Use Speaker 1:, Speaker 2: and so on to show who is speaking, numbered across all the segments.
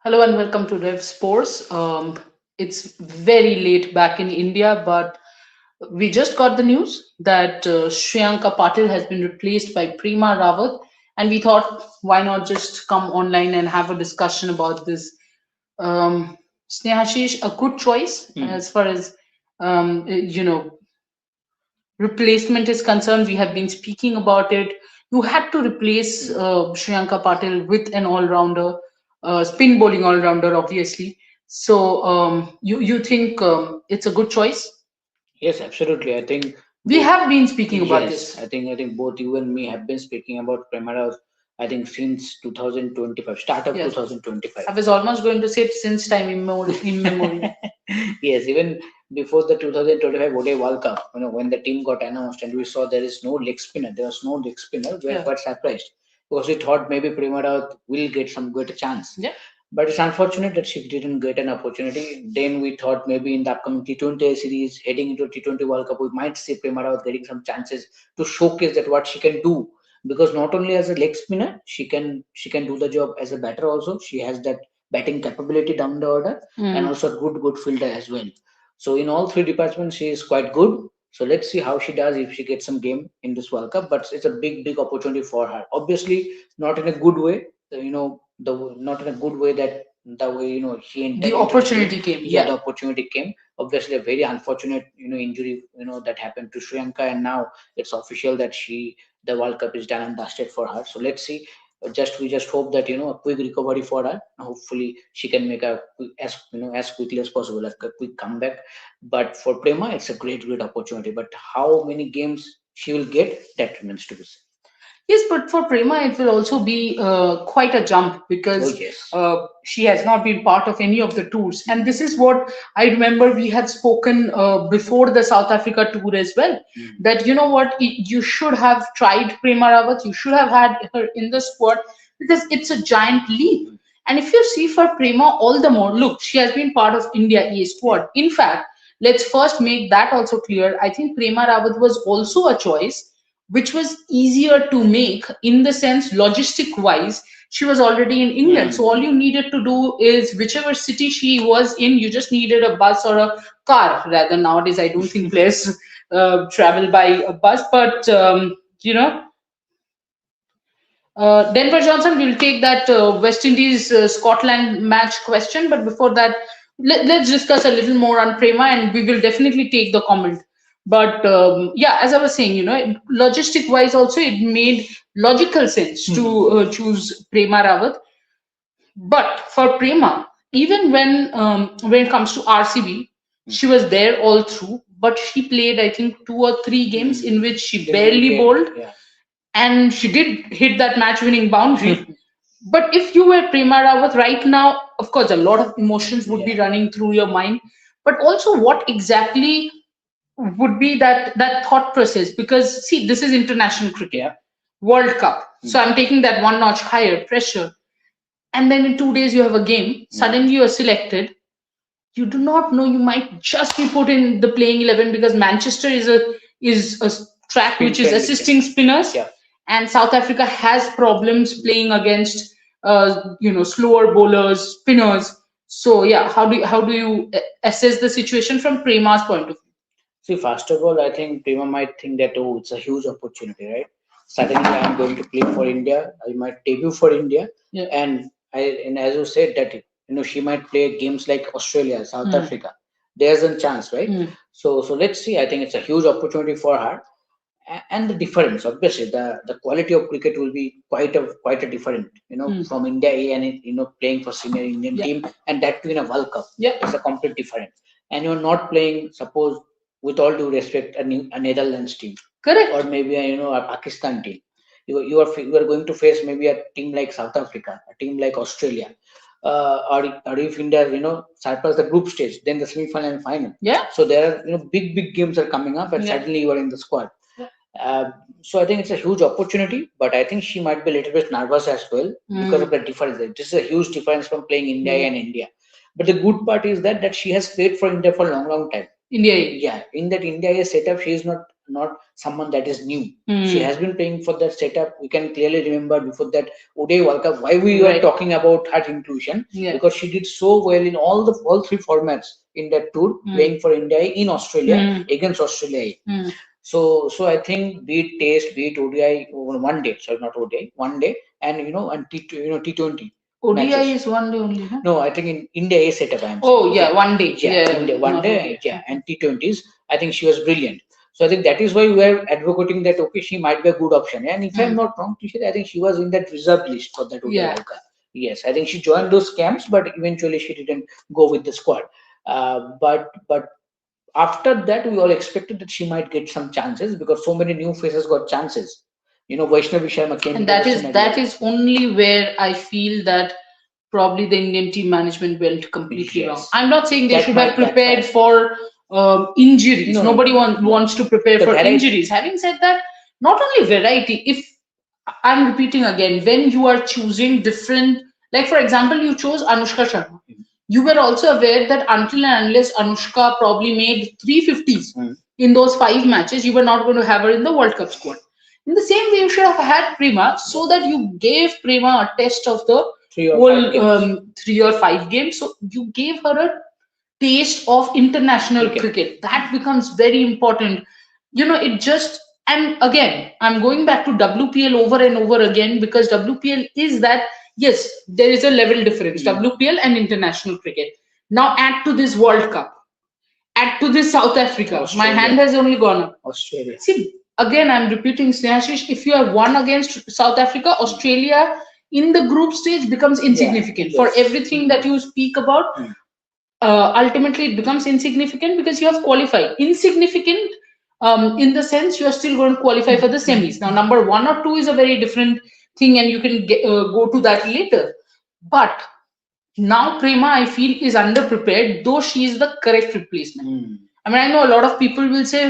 Speaker 1: Hello and welcome to Rev Sports. It's very late back in India, but we just got the news that Shreyanka Patil has been replaced by Prema Rawat, and we thought, why not just come online and have a discussion about this? Snehashish, a good choice as far as replacement is concerned. We have been speaking about it. You had to replace Shreyanka Patil with an all-rounder, spin bowling all-rounder, obviously. So you think it's a good choice?
Speaker 2: Yes, absolutely. I think
Speaker 1: We
Speaker 2: both.
Speaker 1: have been speaking about
Speaker 2: Yes,
Speaker 1: this.
Speaker 2: I think both you and me have been speaking about Prema Rawat, I think since 2025, start of
Speaker 1: Yes,
Speaker 2: 2025.
Speaker 1: I was almost going to say it since time immemorial.
Speaker 2: Yes, even before the 2025 ODI World Cup, when the team got announced and we saw there is no leg spinner, there was no leg spinner, we were
Speaker 1: Yeah,
Speaker 2: quite surprised because we thought maybe Prema Rawat will get some good chance.
Speaker 1: yeah.
Speaker 2: But it's unfortunate that she didn't get an opportunity. Then we thought maybe in the upcoming T20 series, heading into T20 World Cup, we might see Prema Rawat getting some chances to showcase that what she can do. Because not only as a leg spinner, she can do the job as a batter also. She has that batting capability down the order and
Speaker 1: Mm.
Speaker 2: also good fielder as well. So in all three departments, she is quite good. So let's see how she does if she gets some game in this World Cup. But it's a big opportunity for her. Obviously, not in a good way. The not in a good way that the way she
Speaker 1: The
Speaker 2: entered into the game.
Speaker 1: opportunity came.
Speaker 2: Yeah,
Speaker 1: Yeah.
Speaker 2: the opportunity came. Obviously, a very unfortunate injury that happened to Sri Lanka, and now it's official that the World Cup is done and dusted for her. So let's see. We just hope that a quick recovery for her. Hopefully, she can make a as quickly as possible a quick comeback. But for Prema, it's a great opportunity. But how many games she will get, that remains to be seen.
Speaker 1: Yes, but for Prema, it will also be quite a jump
Speaker 2: Oh
Speaker 1: because
Speaker 2: yes.
Speaker 1: she has not been part of any of the tours. And this is what I remember we had spoken before the South Africa tour as well.
Speaker 2: Mm.
Speaker 1: That you know what, you should have tried Prema Rawat, you should have had her in the squad because it's a giant leap. And if you see for Prema, all the more, look, she has been part of India A
Speaker 2: Yeah.
Speaker 1: squad. In fact, let's first make that also clear. I think Prema Rawat was also a choice which was easier to make in the sense logistic wise she was already in England,
Speaker 2: Mm.
Speaker 1: so all you needed to do is whichever city she was in, you just needed a bus or a car. Rather, nowadays I don't think players travel by a bus, but Denver Johnson will take that West Indies Scotland match question, but before that, let's discuss a little more on Prema, and we will definitely take the comment. But yeah, as I was saying, logistic wise, also it made logical sense to choose Prema Rawat. But for Prema, even when it comes to RCB, she was there all through, but she played I think 2 or 3 games in which she
Speaker 2: Didn't
Speaker 1: barely
Speaker 2: get.
Speaker 1: bowled,
Speaker 2: Yeah.
Speaker 1: and she did hit that match winning boundary. But if you were Prema Rawat right now, of course, a lot of emotions would be
Speaker 2: Yeah.
Speaker 1: running through your mind. But also, what exactly would be that thought process? Because see, this is international cricket,
Speaker 2: Yeah.
Speaker 1: World Cup. So I'm taking that one notch higher pressure. And then in 2 days you have a game. Suddenly you are selected. You do not know, you might just be put in the playing 11 because Manchester is a track
Speaker 2: Spin
Speaker 1: which is
Speaker 2: friendly team.
Speaker 1: assisting spinners,
Speaker 2: Yeah.
Speaker 1: and South Africa has problems playing against slower bowlers, spinners. So yeah, how do you assess the situation from Prema's point of view?
Speaker 2: See, first of all, I think Prima might think that it's a huge opportunity, right? Suddenly, I'm going to play for India. I might debut for India,
Speaker 1: Yeah.
Speaker 2: and as you said that she might play games like Australia, South
Speaker 1: Hmm.
Speaker 2: Africa. There's a chance, right?
Speaker 1: Hmm.
Speaker 2: So let's see. I think it's a huge opportunity for her. And the difference, obviously, the quality of cricket will be quite a different,
Speaker 1: Hmm.
Speaker 2: from India A and playing for senior Indian
Speaker 1: Yeah.
Speaker 2: team, and that too in a World Cup.
Speaker 1: Yeah.
Speaker 2: It's a complete different. And you're not playing, suppose, with all due respect, a Netherlands team,
Speaker 1: Correct.
Speaker 2: or maybe a Pakistan team. You are going to face maybe a team like South Africa, a team like Australia, or if India surpass the group stage, then the semi-final and final.
Speaker 1: Yeah.
Speaker 2: So there are big games are coming up, and
Speaker 1: Yeah.
Speaker 2: suddenly you are in the squad.
Speaker 1: Yeah.
Speaker 2: So I think it's a huge opportunity, but I think she might be a little bit nervous as well because of the difference. This is a huge difference from playing India and India. But the good part is that she has played for India for a long time.
Speaker 1: India.
Speaker 2: Yeah, in that India A setup, she is not someone that is new. She
Speaker 1: Hmm.
Speaker 2: has been playing for that setup. We can clearly remember before that ODI World Cup why we were
Speaker 1: Right.
Speaker 2: talking about her inclusion,
Speaker 1: Yeah.
Speaker 2: because she did so well in all three formats in that tour, playing for India in Australia against Australia.
Speaker 1: Hmm.
Speaker 2: So I think be it Test, be it ODI, one day, sorry, not ODI, one day, and and T20
Speaker 1: ODI
Speaker 2: matches.
Speaker 1: is one day only, huh?
Speaker 2: No, I think in India A setup I am saying.
Speaker 1: Oh, yeah,
Speaker 2: Okay,
Speaker 1: one day.
Speaker 2: yeah,
Speaker 1: Yeah,
Speaker 2: India one
Speaker 1: not
Speaker 2: day,
Speaker 1: ODI.
Speaker 2: yeah, and T20s. I think she was brilliant. So I think that is why we are advocating that okay, she might be a good option. And if I'm not wrong, Tushar, I think she was in that reserve list for that ODI
Speaker 1: Yeah.
Speaker 2: World Cup. Yes, I think she joined those camps, but eventually she didn't go with the squad. But after that, we all expected that she might get some chances because so many new faces got chances. Vaishnavi Sharma came
Speaker 1: And
Speaker 2: into the
Speaker 1: that is
Speaker 2: scenario.
Speaker 1: that is only where I feel that probably the Indian team management went completely wrong.
Speaker 2: Yes,
Speaker 1: I'm not saying they
Speaker 2: that
Speaker 1: should have
Speaker 2: might
Speaker 1: prepared
Speaker 2: backfire.
Speaker 1: for injuries.
Speaker 2: No, no,
Speaker 1: Nobody
Speaker 2: no.
Speaker 1: wants to prepare
Speaker 2: The
Speaker 1: for
Speaker 2: variety.
Speaker 1: injuries. Having said that, not only variety, if I'm repeating again, when you are choosing different, like for example, you chose Anushka Sharma. You were also aware that until and unless Anushka probably made 350s in those 5 matches, you were not going to have her in the World Cup squad. In the same way, you should have had Prema so that you gave Prema a test of the
Speaker 2: 3 or 5 games.
Speaker 1: whole 3 or 5 games. So you gave her a taste of international
Speaker 2: Cricket.
Speaker 1: cricket. That becomes very important. It just, and again, I'm going back to WPL over and over again because WPL is that, yes, there is a level difference, WPL and international cricket. Now add to this World Cup, add to this South Africa. My hand
Speaker 2: Australia.
Speaker 1: has only gone up.
Speaker 2: Australia.
Speaker 1: See, again, I'm repeating, Snehashish, if you are won against South Africa, Australia in the group stage becomes insignificant. For
Speaker 2: Yes.
Speaker 1: everything that you speak about, ultimately it becomes insignificant because you have qualified. Insignificant in the sense you are still going to qualify for the semis. Now, number 1 or 2 is a very different thing, and you can go to that later. But now Prema, I feel, is underprepared, though she is the correct replacement. I mean, I know a lot of people will say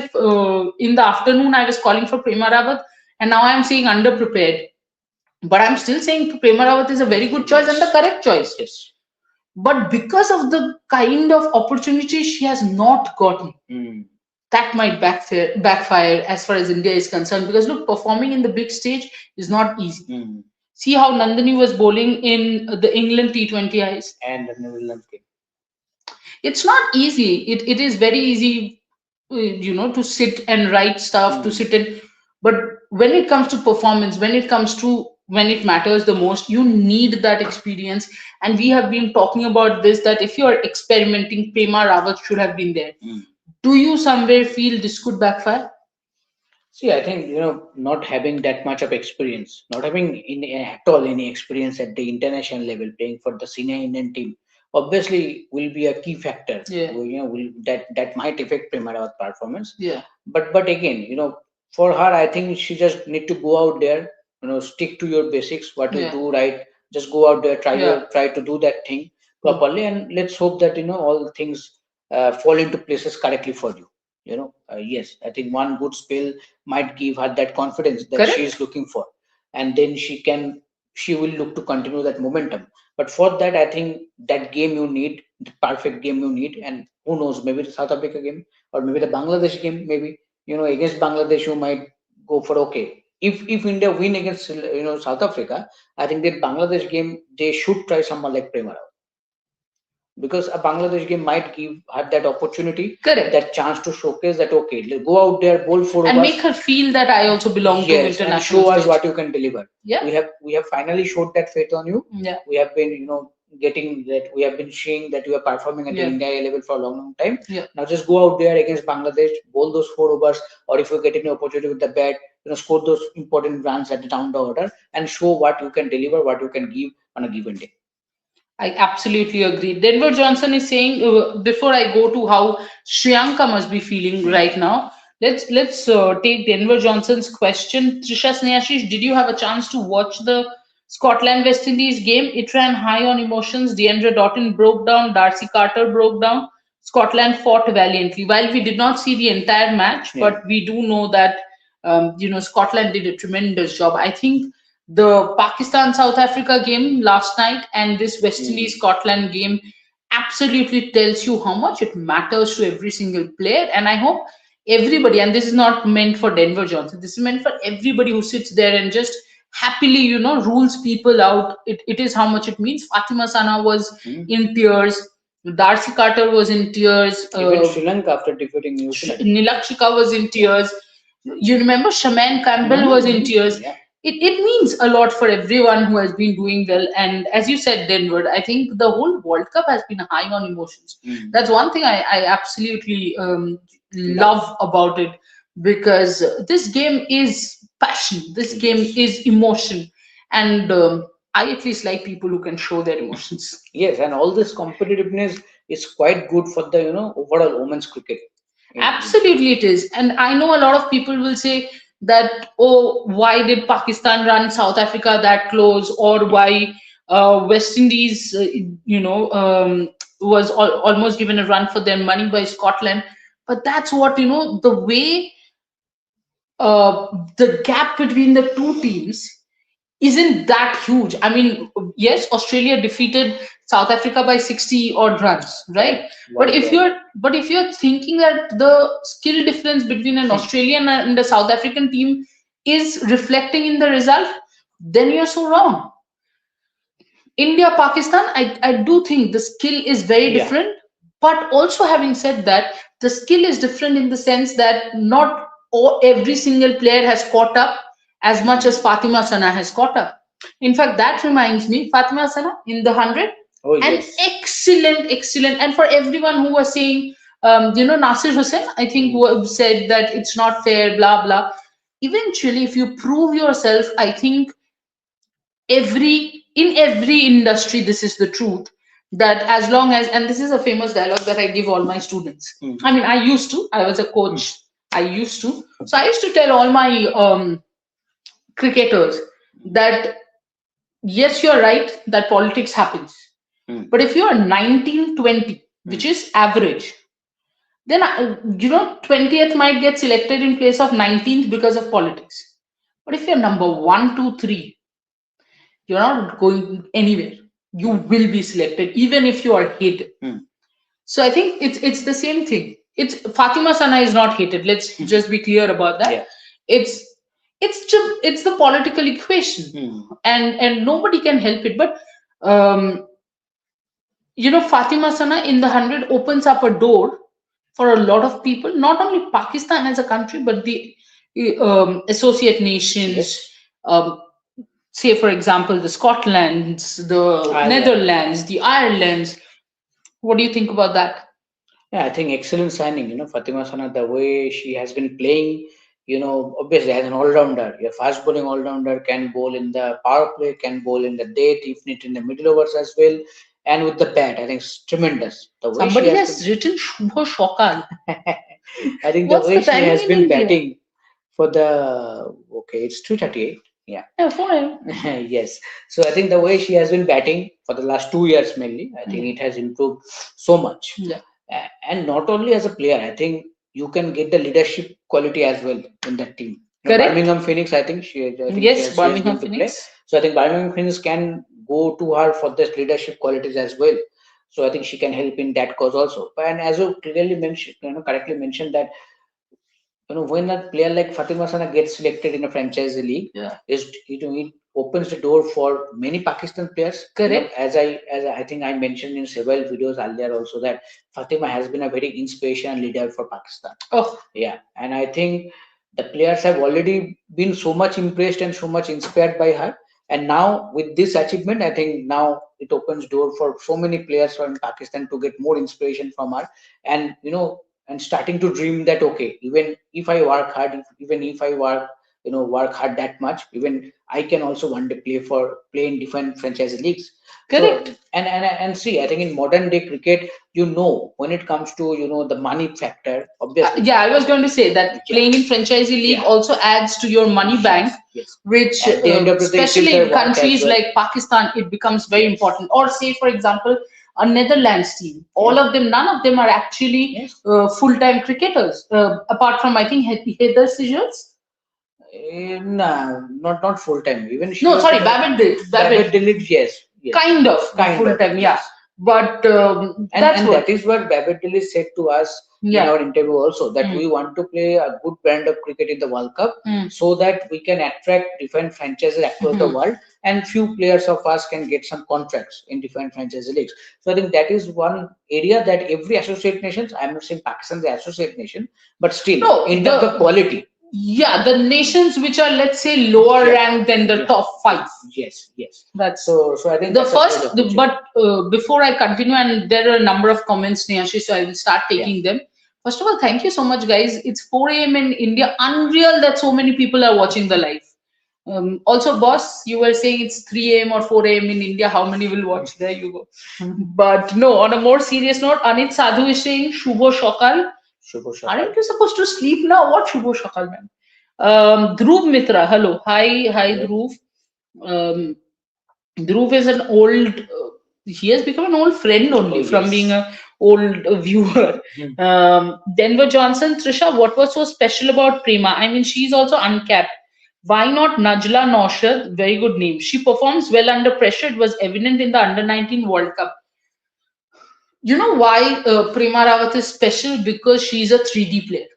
Speaker 1: in the afternoon I was calling for Prema Rawat, and now I am saying underprepared. But I'm still saying Prema Rawat is a very good choice and the correct choice.
Speaker 2: Yes.
Speaker 1: But because of the kind of opportunity she has not gotten, that might backfire as far as India is concerned. Because look, performing in the big stage is not easy. See how Nandini was bowling in the England T20 eyes.
Speaker 2: And the Netherlands game.
Speaker 1: It's not easy. It is very easy, to sit and write stuff, to sit and, but when it comes to performance, when it matters the most, you need that experience. And we have been talking about this, that if you are experimenting, Prema Rawat should have been there. Do you somewhere feel this could backfire?
Speaker 2: See, I think not having that much of experience, not having at all any experience at the international level, playing for the senior Indian team, obviously will be a key factor.
Speaker 1: Yeah.
Speaker 2: Will that might affect Prema Rawat performance.
Speaker 1: Yeah.
Speaker 2: But again, for her, I think she just need to go out there, stick to your basics, what you
Speaker 1: Yeah.
Speaker 2: do right. Just go out there,
Speaker 1: Yeah.
Speaker 2: try to do that thing properly, and let's hope that all things fall into places correctly for you. Yes, I think one good spell might give her that confidence that she
Speaker 1: Correct.
Speaker 2: is looking for, and then she will look to continue that momentum. But for that, I think that game you need, the perfect game you need, and who knows, maybe the South Africa game or maybe the Bangladesh game, maybe against Bangladesh you might go for okay. If India win against South Africa, I think that Bangladesh game they should try someone like Prema Rawat, because a Bangladesh game might give her that opportunity,
Speaker 1: Correct.
Speaker 2: that chance to showcase that okay, go out there, bowl for
Speaker 1: And
Speaker 2: us,
Speaker 1: make her feel that I also belong to
Speaker 2: yes, and
Speaker 1: international
Speaker 2: show us
Speaker 1: stage.
Speaker 2: what you can deliver.
Speaker 1: Yeah.
Speaker 2: We have finally showed that faith on you.
Speaker 1: Yeah.
Speaker 2: We have been getting that, we have been seeing that you are performing at the
Speaker 1: Yeah.
Speaker 2: India level for a long time.
Speaker 1: Yeah.
Speaker 2: Now just go out there against Bangladesh, bowl those 4 overs, or if you get any opportunity with the bat, score those important runs at the down the order and show what you can deliver, what you can give on a given day.
Speaker 1: I absolutely agree. Denver Johnson is saying, before I go to how Shreyanka must be feeling right now, let's take Denver Johnson's question. Trisha Sneashish, did you have a chance to watch the Scotland West Indies game? It ran high on emotions. Deandra Doughton broke down. Darcy Carter broke down. Scotland fought valiantly. While we did not see the entire match, but we do know that Scotland did a tremendous job. I think the Pakistan South Africa game last night and this West Indies Scotland game absolutely tells you how much it matters to every single player. And I hope everybody, and this is not meant for Denver Johnson, this is meant for everybody who sits there and just happily, rules people out. It is how much it means. Fatima Sana was
Speaker 2: Hmm.
Speaker 1: in tears. Darcy Carter was in tears.
Speaker 2: Even Sri Lanka after defeating New Zealand.
Speaker 1: Nilakshika was in tears. You remember Shaman Campbell was in tears.
Speaker 2: Yeah.
Speaker 1: It means a lot for everyone who has been doing well. And as you said, Denver, I think the whole World Cup has been high on emotions. That's one thing I absolutely love about it, because this game is passion, this game is emotion, and I at least like people who can show their emotions.
Speaker 2: Yes, and all this competitiveness is quite good for the overall women's cricket.
Speaker 1: Absolutely, it is. And I know a lot of people will say that, oh, why did Pakistan run South Africa that close, or why West Indies, was almost given a run for their money by Scotland. But that's what, the way the gap between the two teams isn't that huge. I mean, yes, Australia defeated South Africa by 60 odd runs, right? But if you're thinking that the skill difference between an Australian and a South African team is reflecting in the result, then you're so wrong. India, Pakistan, I do think the skill is very different. But also, having said that, the skill is different in the sense that not every single player has caught up as much as Fatima Sana has caught up. In fact, that reminds me, Fatima Sana in the 100, an excellent, and for everyone who was saying, Nasir Hussain, I think, who said that it's not fair, blah, blah. Eventually, if you prove yourself, I think in every industry this is the truth, that as long as, and this is a famous dialogue that I give all my students. I mean, I was a coach. I used to so I used to tell all my cricketers that yes, you're right that politics happens, but if you're 1920, which is average, then 20th might get selected in place of 19th because of politics. But if you're number 1, 2, 3, you're not going anywhere. You will be selected even if you are hated. So I think it's the same thing. It's Fatima Sana is not hated. Let's just be clear about that. It's it's the political equation, and nobody can help it. But Fatima Sana in the 100 opens up a door for a lot of people, not only Pakistan as a country, but the associate nations. Um, Say, for example, the Scotlands, the Netherlands, the Irelands. What do you think about that?
Speaker 2: Yeah, I think excellent signing. Fatima Sana, the way she has been playing, obviously as an all-rounder, a fast bowling all-rounder, can bowl in the power play, can bowl in the death, if need in the middle overs as well, and with the bat, I think it's tremendous. The way
Speaker 1: Somebody has written Shubho Shokal.
Speaker 2: I think the way she has been batting for the it's 338. Yeah,
Speaker 1: fine.
Speaker 2: Yes. So I think the way she has been batting for the last 2 years mainly, I think it has improved so much.
Speaker 1: Yeah.
Speaker 2: And not only as a player, I think you can get the leadership quality as well in that team.
Speaker 1: Correct.
Speaker 2: Birmingham Phoenix, I think
Speaker 1: Birmingham Phoenix.
Speaker 2: So I think Birmingham Phoenix can go to her for this leadership qualities as well. So I think she can help in that cause also. And as you clearly mentioned, correctly mentioned that when a player like Fatima Sana gets selected in a franchise league, it opens the door for many Pakistan players.
Speaker 1: Correct.
Speaker 2: As I think I mentioned in several videos earlier also, that Fatima has been a very inspirational leader for Pakistan.
Speaker 1: Oh,
Speaker 2: yeah, and I think the players have already been so much impressed and so much inspired by her. And now with this achievement, I think now it opens door for so many players from Pakistan to get more inspiration from her. And and starting to dream that even if I work hard, even if I work hard that much, even I can also one day play in different franchise leagues.
Speaker 1: correct.
Speaker 2: So, and see, I think in modern day cricket, when it comes to the money factor, obviously.
Speaker 1: I was going to say that playing in franchisee league also adds to your money bank, which
Speaker 2: At the end of the day,
Speaker 1: especially in
Speaker 2: filter work as
Speaker 1: countries
Speaker 2: well.
Speaker 1: like Pakistan, it becomes very important. Or say, for example, a Netherlands team. All of them, none of them are actually full-time cricketers, apart from I think Heather Sigels.
Speaker 2: No, not full time. Even she
Speaker 1: No,
Speaker 2: was
Speaker 1: sorry,
Speaker 2: in
Speaker 1: Babbitt
Speaker 2: Dilip, yes.
Speaker 1: kind of full time, yeah. But
Speaker 2: and that is what Babbitt Dilip said to us in
Speaker 1: Yeah.
Speaker 2: our interview also, that we want to play a good brand of cricket in the World Cup, so that we can attract different franchises across the world, and few players of us can get some contracts in different franchise leagues. So I think that is one area that every associate nations, I'm not saying Pakistan is the associate nation, but still
Speaker 1: No,
Speaker 2: in terms of quality.
Speaker 1: yeah, the nations which are, let's say, lower
Speaker 2: Yeah,
Speaker 1: ranked than the
Speaker 2: yeah,
Speaker 1: top five.
Speaker 2: yes, yes.
Speaker 1: That's
Speaker 2: So I think
Speaker 1: the
Speaker 2: that's a great
Speaker 1: first.
Speaker 2: opportunity.
Speaker 1: But before I continue, and there are a number of comments, Nehashi, so I will start taking them. First of all, thank you so much, guys. It's 4 a.m. in India. Unreal that so many people are watching the live. Also, boss, you were saying it's 3 a.m. or 4 a.m. in India. How many will watch? There you go. But no, on a more serious note, Anit Sadhu is saying Shubho Shokal.
Speaker 2: Shubho Shakal.
Speaker 1: Aren't you supposed to sleep now? What Shubho Shakal, man? Dhruv Mitra, hello. Hi, Dhruv. Um, Dhruv is an old, he has become an old friend only from being a old viewer. Denver Johnson, Trisha, what was so special about Prema? I mean, she's also uncapped. Why not Najla Naushad? Very good name. She performs well under pressure. It was evident in the Under 19 World Cup. You know why Prema Rawat is special? Because she's a 3D player.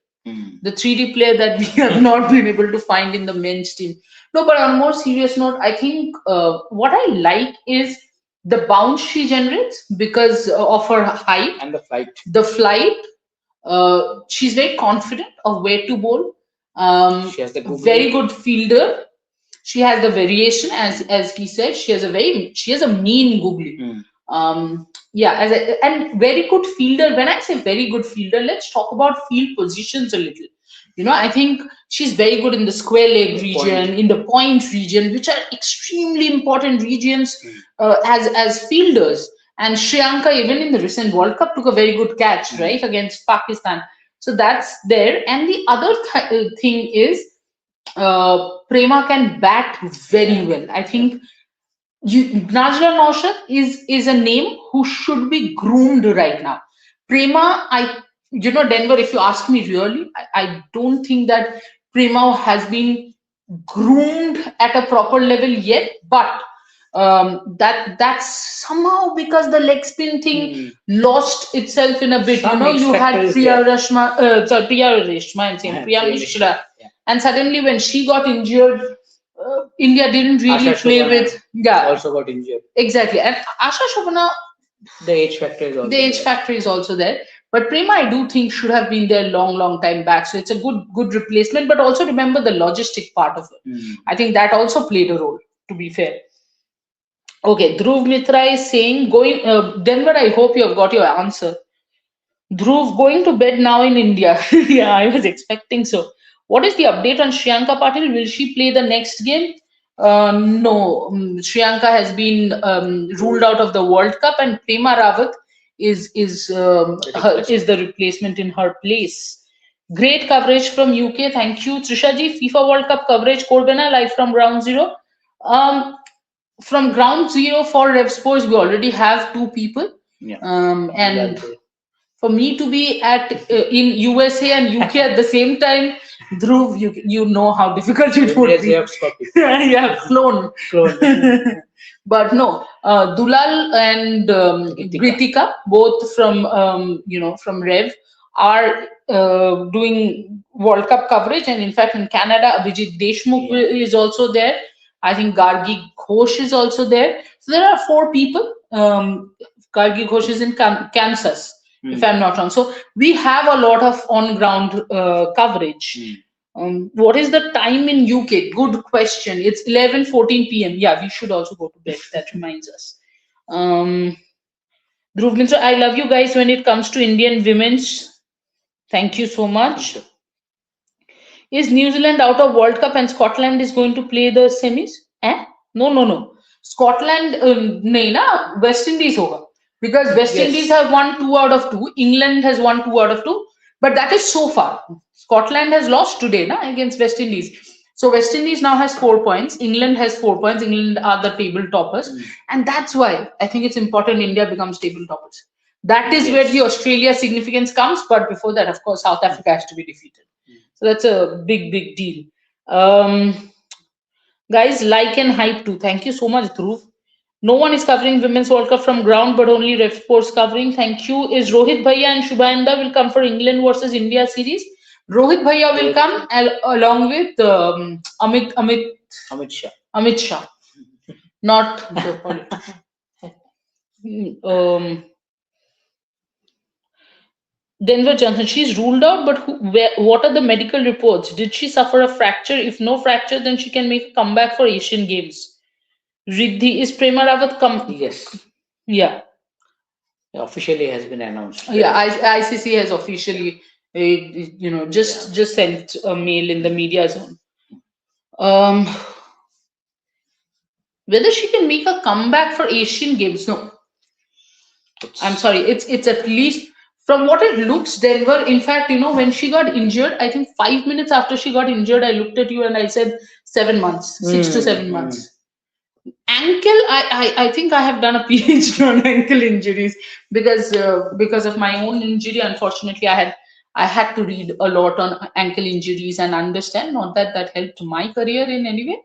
Speaker 1: The 3D player that we have not been able to find in the men's team. No, but on a more serious note, I think what I like is the bounce she generates because of her height
Speaker 2: and the flight.
Speaker 1: The flight. She's very confident of where to bowl.
Speaker 2: She has the
Speaker 1: Very good fielder. She has the variation, as he said. She has a mean googly. Yeah, and very good fielder. When I say very good fielder, let's talk about field positions a little. I think she's very good in the square leg region, in the point region, which are extremely important regions as fielders. And Shreyanka, even in the recent World Cup, took a very good catch, right, against Pakistan. So that's there. And the other thing is Prema can bat very well. I think Najla Naushad is a name who should be groomed right now. Prema, Denver, if you ask me really, I don't think that Prema has been groomed at a proper level yet, but that's somehow because the leg spin thing lost itself in a bit. You had Priya Reshma, I'm saying Priya Mishra, and suddenly when she got injured, India didn't really play with. Yeah,
Speaker 2: also got injured.
Speaker 1: Exactly, and Asha Shobana,
Speaker 2: the age factor is also
Speaker 1: the age factor is also there. But Prema, I do think should have been there long time back. So it's a good replacement. But also remember the logistic part of it. I think that also played a role. To be fair. Okay, Dhruv Mitra is saying going Denver. I hope you have got your answer. Dhruv going to bed now in India. Yeah, I was expecting so. What is the update on Shreyanka Patil? Will she play the next game? No, Shreyanka has been ruled out of the World Cup, and Prema Rawat is the replacement in her place. Great coverage from UK. Thank you, Trisha ji. FIFA World Cup coverage. Korbena live from Ground Zero. From Ground Zero for Rev Sports, we already have two people.
Speaker 2: Yeah.
Speaker 1: And for me to be in USA and UK at the same time, Dhruv, you know how difficult it would be. Yeah, flown. But no, Dulal and Gritika, both from from Rev, are doing World Cup coverage, and in fact in Canada, Abhijit Deshmukh is also there. I think Gargi Ghosh is also there. So there are four people. Gargi Ghosh is in Kansas, if I'm not wrong. So we have a lot of on-ground coverage. What is the time in UK? Good question. It's 11:14 p.m. Yeah, we should also go to bed. That reminds us. Dhruv Mitra, I love you guys when it comes to Indian women's. Thank you so much. Is New Zealand out of World Cup and Scotland is going to play the semis? No. Scotland, nahi na, West Indies hoga. Because West Indies have won 2 out of 2. England has won 2 out of 2. But that is so far. Scotland has lost today against West Indies. So West Indies now has 4 points. England has 4 points. England are the table toppers. And that's why I think it's important India becomes table toppers. That is where the Australia significance comes. But before that, of course, South Africa has to be defeated. So that's a big deal. Guys, like and hype too. Thank you so much, Dhruv. No one is covering Women's World Cup from ground, but only Ref Sports covering. Thank you. Is Rohit Bhaiya and Shubhanda will come for England versus India series? Rohit Bhaiya will come along with
Speaker 2: Amit Shah.
Speaker 1: Amit Shah, not the politician. um, Denver Johnson. She's ruled out, but what are the medical reports? Did she suffer a fracture? If no fracture, then she can make a comeback for Asian Games. Riddhi, is Prema Rawat
Speaker 2: Yes.
Speaker 1: Yeah.
Speaker 2: Officially has been announced.
Speaker 1: Yeah, ICC has officially, just sent a mail in the media zone. Um, whether she can make a comeback for Asian Games? No, I'm sorry. It's at least from what it looks, Denver. In fact, when she got injured, I think 5 minutes after she got injured, I looked at you and I said 7 months, 6 to 7 months. Ankle, I think I have done a PhD on ankle injuries because of my own injury. Unfortunately, I had to read a lot on ankle injuries and understand. Not that that helped my career in any way,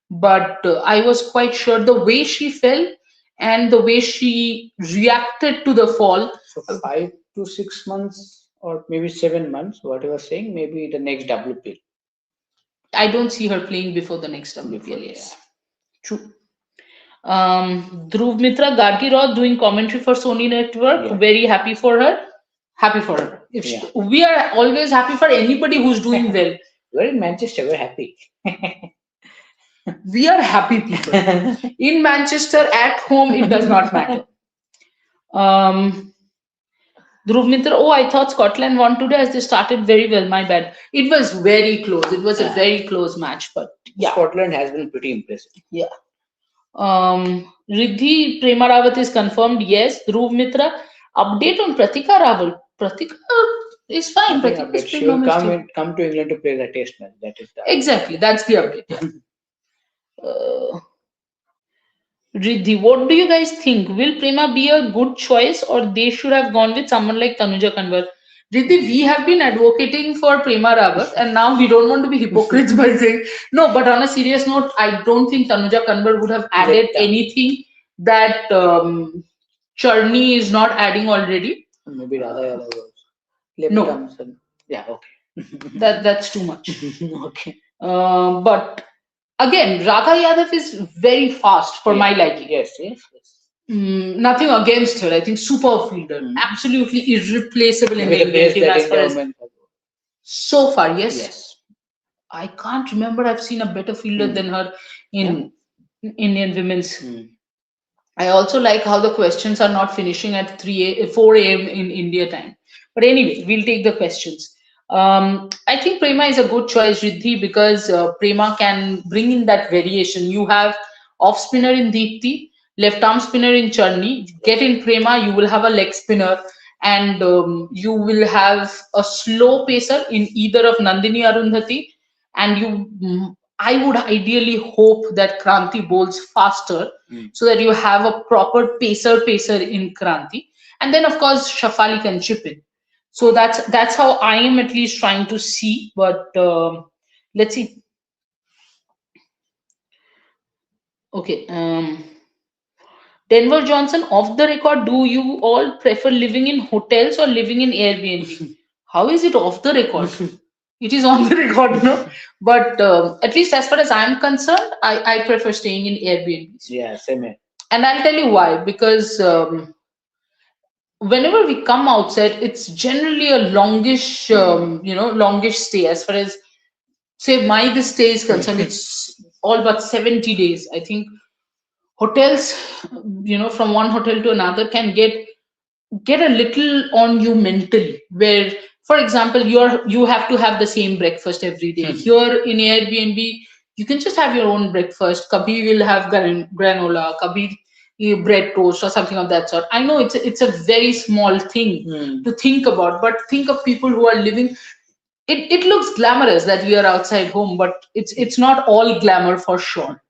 Speaker 1: but I was quite sure the way she fell and the way she reacted to the fall.
Speaker 2: So 5 to 6 months or maybe 7 months, what you were saying, maybe the next WP.
Speaker 1: I don't see her playing before the next WPL. Yes, true. Dhruv Mitra, Gargi Roth doing commentary for Sony Network.
Speaker 2: Yeah.
Speaker 1: Very happy for her. Happy for her. We are always happy for anybody who's doing well.
Speaker 2: We're in Manchester. We're happy.
Speaker 1: We are happy people. In Manchester, at home, it does not matter. Dhruv Mitra, I thought Scotland won today as they started very well. My bad. It was very close. It was a very close match, but yeah.
Speaker 2: Scotland has been pretty impressive.
Speaker 1: Yeah. Riddhi Prema Rawat is confirmed. Yes. Dhruv Mitra, update on Pratika Rawal. Pratika is fine. Pratika
Speaker 2: she will come to England to play the test match. That is the
Speaker 1: exactly. That's the update. Riddhi, what do you guys think? Will Prema be a good choice, or they should have gone with someone like Tanuja Kanwar? Riddhi, we have been advocating for Prema Rawat, and now we don't want to be hypocrites by saying no. But on a serious note, I don't think Tanuja Kanwar would have added anything that Charni is not adding already.
Speaker 2: Maybe Radha Yadav.
Speaker 1: No.
Speaker 2: Yeah, okay.
Speaker 1: That's too much.
Speaker 2: Okay.
Speaker 1: But again, Radha Yadav is very fast for my liking.
Speaker 2: Yes.
Speaker 1: Nothing against her. I think super fielder, absolutely irreplaceable in the Indian team as far as so far. Yes. I can't remember. I've seen a better fielder than her in Indian women's. I also like how the questions are not finishing at 4 a.m. in India time. But anyway, we'll take the questions. I think Prema is a good choice, Riddhi, because Prema can bring in that variation. You have off spinner in Deepti, left arm spinner in Charni. Get in Prema, you will have a leg spinner, and you will have a slow pacer in either of Nandini Arundhati. And I would ideally hope that Kranti bowls faster so that you have a proper pacer in Kranti. And then, of course, Shafali can chip in. So that's how I am at least trying to see. But let's see. Okay. Denver Johnson, off the record, do you all prefer living in hotels or living in Airbnb? How is it off the record? It is on the record, no? But at least as far as I'm concerned, I prefer staying in Airbnbs.
Speaker 2: Yeah, same here.
Speaker 1: And I'll tell you why. Because whenever we come outside, it's generally a longish, longish stay. As far as, say, this stay is concerned, it's all but 70 days. I think hotels, from one hotel to another can get a little on you mentally, where, for example, you have to have the same breakfast every day. Here in Airbnb, you can just have your own breakfast. Kabhi will have granola, kabhi bread toast or something of that sort. I know it's a very small thing to think about, but think of people who are living. It looks glamorous that we are outside home, but it's not all glamour for sure.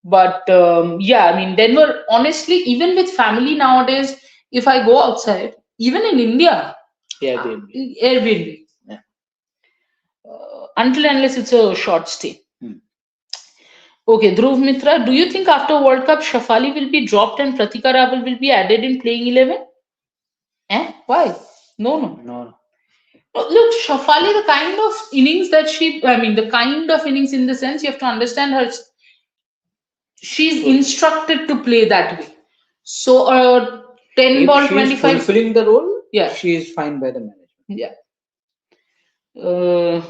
Speaker 1: But I mean, Denver, honestly, even with family nowadays, if I go outside, even in India, Airbnb. Until unless it's a short stay. Okay, Dhruv Mitra, do you think after World Cup Shafali will be dropped and Pratika Rawat will be added in playing 11? Eh? Why? No, no.
Speaker 2: No,
Speaker 1: Look, Shafali, the kind of innings that the kind of innings in the sense you have to understand her, she's
Speaker 2: so
Speaker 1: instructed to play that way. So, 10
Speaker 2: if
Speaker 1: ball
Speaker 2: she is
Speaker 1: 25,
Speaker 2: fulfilling the role,
Speaker 1: yeah,
Speaker 2: she is fine by the management.
Speaker 1: yeah. Uh,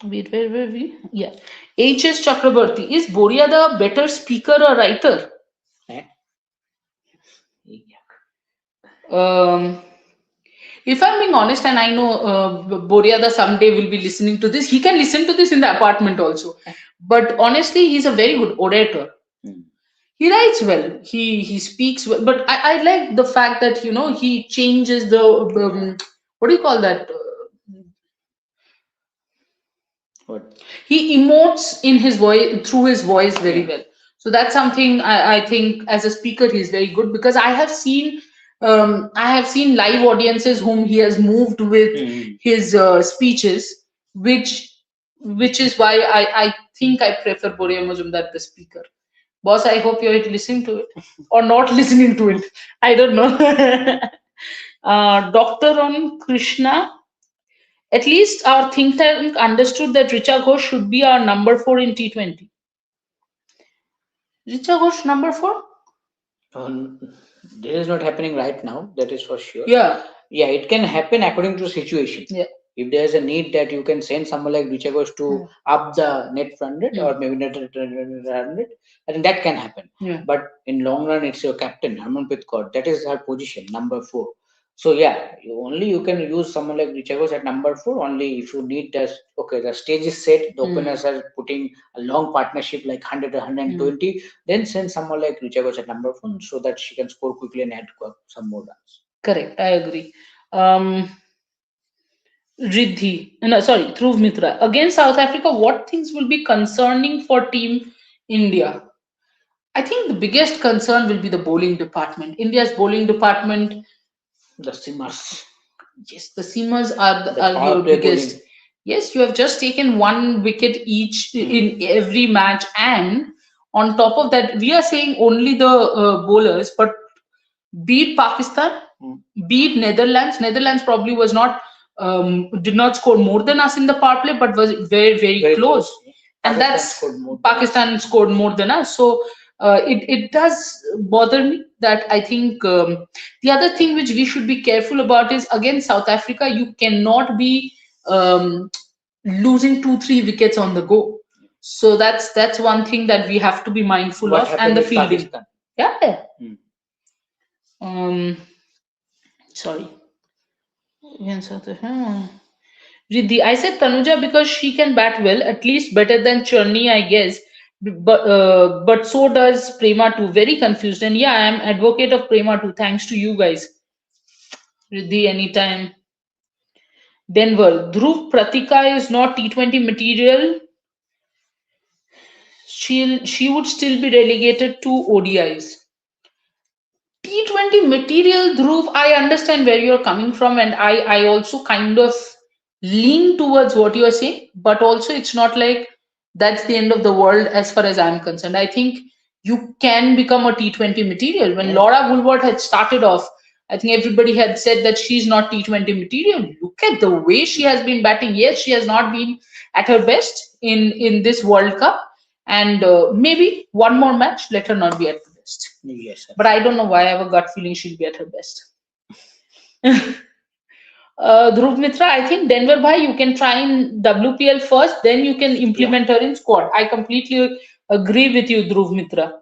Speaker 1: wait, where were we? Yeah. H.S. Chakrabarti, is Boria the better speaker or writer?
Speaker 2: Eh? Yeah.
Speaker 1: Um, if I'm being honest, and I know Boryada someday will be listening to this, he can listen to this in the apartment also. But honestly, he's a very good orator.
Speaker 2: Hmm.
Speaker 1: He writes well. He speaks well. But I like the fact that he changes the what do you call that?
Speaker 2: What?
Speaker 1: He emotes in his voice through his voice very
Speaker 2: Yeah.
Speaker 1: well. So that's something I think as a speaker he's very good because I have seen live audiences whom he has moved with
Speaker 2: Hmm.
Speaker 1: his speeches, which is why I think I prefer Boria Majumdar the speaker. Boss, I hope you're listening to it or not listening to it. I don't know. Doctor on Krishna. At least our think tank understood that Richa Ghosh should be our number 4 in T20. Richa Ghosh number 4?
Speaker 2: Um, this is not happening right now. That is for sure.
Speaker 1: Yeah.
Speaker 2: Yeah, it can happen according to situation.
Speaker 1: Yeah.
Speaker 2: If there is a need that you can send someone like Richagos to up the net front rate or maybe net run rate, I think that can happen.
Speaker 1: Yeah.
Speaker 2: But in long run, it's your captain Harmanpreet Kaur. That is her position, number 4. So yeah, you can use someone like Richagos at number 4 only if you need the okay the stage is set. The openers are putting a long partnership like 100 or 120. Then send someone like Richagos at number 4 so that she can score quickly and add some more runs.
Speaker 1: Correct, I agree. Riddhi, no, sorry, Dhruv Mitra. Against South Africa, what things will be concerning for Team India? I think the biggest concern will be the bowling department. India's bowling department,
Speaker 2: The simmers.
Speaker 1: yes, the seamers are,
Speaker 2: The
Speaker 1: are
Speaker 2: power
Speaker 1: your
Speaker 2: play
Speaker 1: biggest.
Speaker 2: bowling.
Speaker 1: Yes, you have just taken one wicket each in every match, and on top of that, we are saying only the bowlers, but beat Pakistan, beat Netherlands. Netherlands probably was not did not score more than us in the power play, but was very close.
Speaker 2: Yeah.
Speaker 1: And
Speaker 2: Pakistan
Speaker 1: that's
Speaker 2: scored more than us.
Speaker 1: Pakistan scored more than us. So it does bother me that I think the other thing which we should be careful about is against South Africa, you cannot be losing 2-3 wickets on the go. So that's one thing that we have to be mindful
Speaker 2: What
Speaker 1: of, and
Speaker 2: happened
Speaker 1: the
Speaker 2: with
Speaker 1: fielding.
Speaker 2: Pakistan?
Speaker 1: Yeah, yeah. Sorry. Against South Africa. Riddhi, I said Tanuja because she can bat well, at least better than Churni, I guess. But so does Prema too. Very confused. And yeah, I am advocate of Prema too. Thanks to you guys. Riddhi, anytime. Denver. Dhruv Pratika is not T20 material. She would still be relegated to ODIs. T20 material, Dhruv, I understand where you're coming from, and I also kind of lean towards what you're saying, but also it's not like that's the end of the world as far as I'm concerned. I think you can become a T20 material. When Laura Woolward had started off, I think everybody had said that she's not T20 material. Look at the way she has been batting. Yes, she has not been at her best in this World Cup, and maybe one more match, let her not be at the best.
Speaker 2: Yes.
Speaker 1: But I don't know why I have a gut feeling she'll be at her best. Dhruv Mitra, I think Denver Bhai, you can try in WPL first, then you can implement her in squad. I completely agree with you, Dhruv Mitra.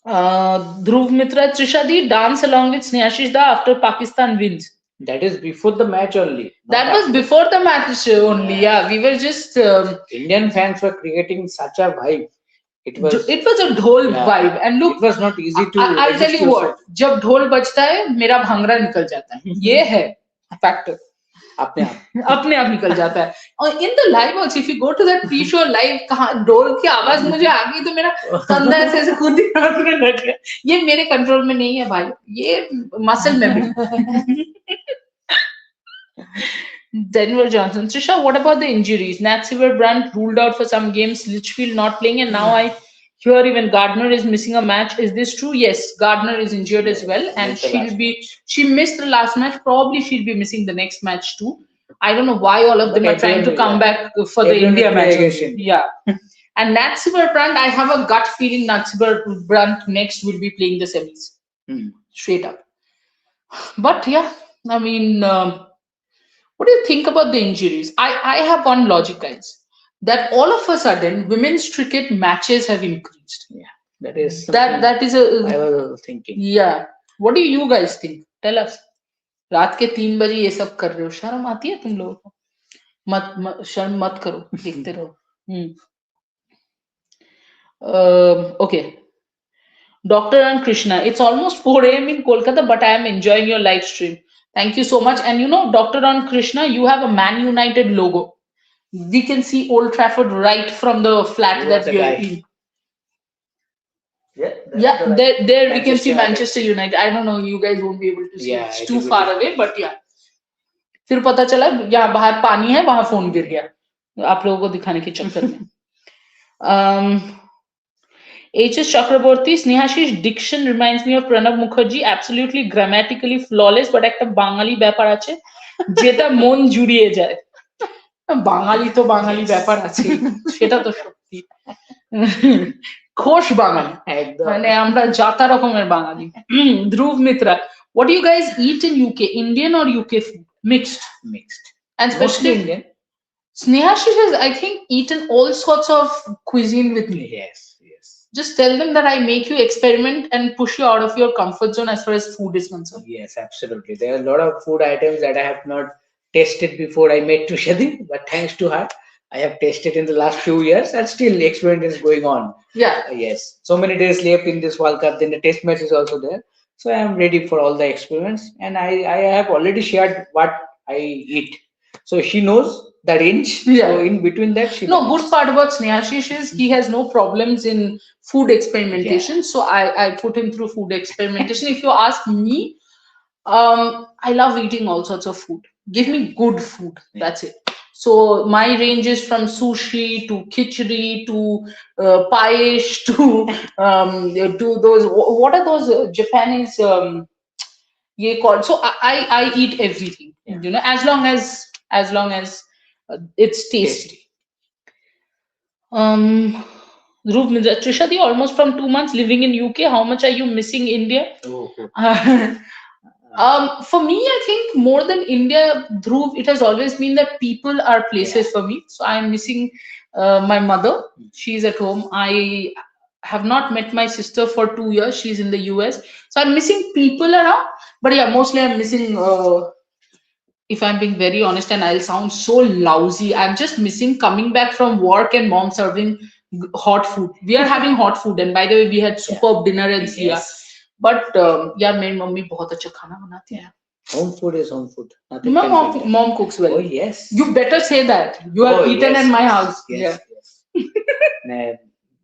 Speaker 1: Dhruv Mitra, Trishadi, dance along with Snehashish Da after Pakistan wins.
Speaker 2: That is before the match only.
Speaker 1: That was before the match only. Yeah, we were just.
Speaker 2: Indian fans were creating such a vibe. It was
Speaker 1: a dhol vibe, and look,
Speaker 2: it was not easy to.
Speaker 1: I'll tell you what. जब ढोल बजता है, मेरा भंगड़ा निकल जाता है. ये है फैक्टर. अपने आप निकल जाता है. और in the live also, if you go to that pre show live, कहाँ ढोल की आवाज मुझे आ गई तो मेरा कंधा ऐसे खुद ही कांपने लग गया. ये मेरे कंट्रोल में नहीं है भाई, ये muscle memory. Denver Johnson. Trisha, what about the injuries? Nat Brandt ruled out for some games, Litchfield not playing, and now I hear even Gardner is missing a match. Is this true? Yes, Gardner is injured as
Speaker 2: Yes,
Speaker 1: well, and
Speaker 2: missed the last match.
Speaker 1: she missed the last match. Probably she'll be missing the next match too. I don't know why all of
Speaker 2: But
Speaker 1: them are trying
Speaker 2: everyone
Speaker 1: to
Speaker 2: will,
Speaker 1: come
Speaker 2: yeah,
Speaker 1: back for the
Speaker 2: everyone
Speaker 1: India
Speaker 2: will play
Speaker 1: match
Speaker 2: against
Speaker 1: only.
Speaker 2: India.
Speaker 1: Yeah. And Nat Brandt, I have a gut feeling Nat Brandt next will be playing the semis.
Speaker 2: Hmm.
Speaker 1: Straight up. But yeah, I mean, what do you think about the injuries? I have one logic, guys, that all of a sudden women's cricket matches have increased.
Speaker 2: Yeah, that is
Speaker 1: That
Speaker 2: something
Speaker 1: that is
Speaker 2: I
Speaker 1: a
Speaker 2: was thinking.
Speaker 1: yeah. What do you guys think? Tell us. रात के 3 बजे ये सब कर रहे हो शर्म आती है तुम लोगों को शर्म मत करो देखते रहो okay. Dr. and Krishna, it's almost 4 a.m. in Kolkata, but I am enjoying your live stream. Thank you so much. And you know, Dr. and Krishna, you have a Man United logo. We can see Old Trafford right from the flat
Speaker 2: You are
Speaker 1: that
Speaker 2: the
Speaker 1: we are
Speaker 2: guy.
Speaker 1: in.
Speaker 2: Yeah, that's
Speaker 1: Yeah,
Speaker 2: the right.
Speaker 1: there we can see
Speaker 2: Manchester United.
Speaker 1: Manchester United. I don't know, you guys won't be able to see.
Speaker 2: Yeah,
Speaker 1: It's
Speaker 2: it
Speaker 1: too
Speaker 2: will be
Speaker 1: far away, but yeah. फिर पता चला यहाँ बाहर पानी है वहां phone गिर गया आप लोगों को दिखाने के चक्कर में HS Chakraborty, Snehashi's diction reminds me of Pranab Mukherjee, absolutely grammatically flawless, but একটা বাঙালি ব্যাপার আছে যেটা মন জুড়িয়ে যায় বাঙালি তো বাঙালি ব্যাপার আছে সেটা তো সত্যি খোশ বাঙালি মানে আমরা জাতা রকমের বাঙালি ধ্রুব Mitra what do you guys eat in UK Indian or UK food mixed and
Speaker 2: Mostly
Speaker 1: especially
Speaker 2: Indian.
Speaker 1: Snehashi has I think eaten all sorts of cuisine with me
Speaker 2: Yes.
Speaker 1: just tell them that I make you experiment and push you out of your comfort zone as far as food is concerned.
Speaker 2: Yes, absolutely. There are a lot of food items that I have not tasted before I met to Shadi, but thanks to her, I have tasted in the last few years, and still the experiment is going on.
Speaker 1: Yeah.
Speaker 2: Yes. So many days left in this World Cup, then the test match is also there. So I am ready for all the experiments, and I have already shared what I eat. So she knows the range.
Speaker 1: Yeah.
Speaker 2: So in between that, she
Speaker 1: No,
Speaker 2: knows.
Speaker 1: good part about Snehashish is he has no problems in food experimentation.
Speaker 2: Yeah.
Speaker 1: So I put him through food experimentation. If you ask me, I love eating all sorts of food. Give me good food.
Speaker 2: Yeah.
Speaker 1: That's it. So my range is from sushi to khichdi to paesh to those. What are those Japanese? Ye called. So I eat everything.
Speaker 2: Yeah.
Speaker 1: You know, as long as it's tasty. Dhruv Mindra, Trishadi, almost from 2 months living in UK. How much are you missing India?
Speaker 2: Oh.
Speaker 1: For me, I think more than India, Dhruv, it has always been that people are places for me. So I'm missing my mother. She's at home. I have not met my sister for 2 years. She's in the US. So I'm missing people around. But yeah, mostly I'm missing. If I'm being very honest, and I'll sound so lousy, I'm just missing coming back from work and mom serving hot food. We are having hot food, and by the way, we had superb dinner and Sia. But yeah, मेरी mummy बहुत अच्छा खाना बनाती है.
Speaker 2: Home food is home food.
Speaker 1: Mom cooks well.
Speaker 2: Oh yes.
Speaker 1: You better say that. You have eaten in my house.
Speaker 2: Yes.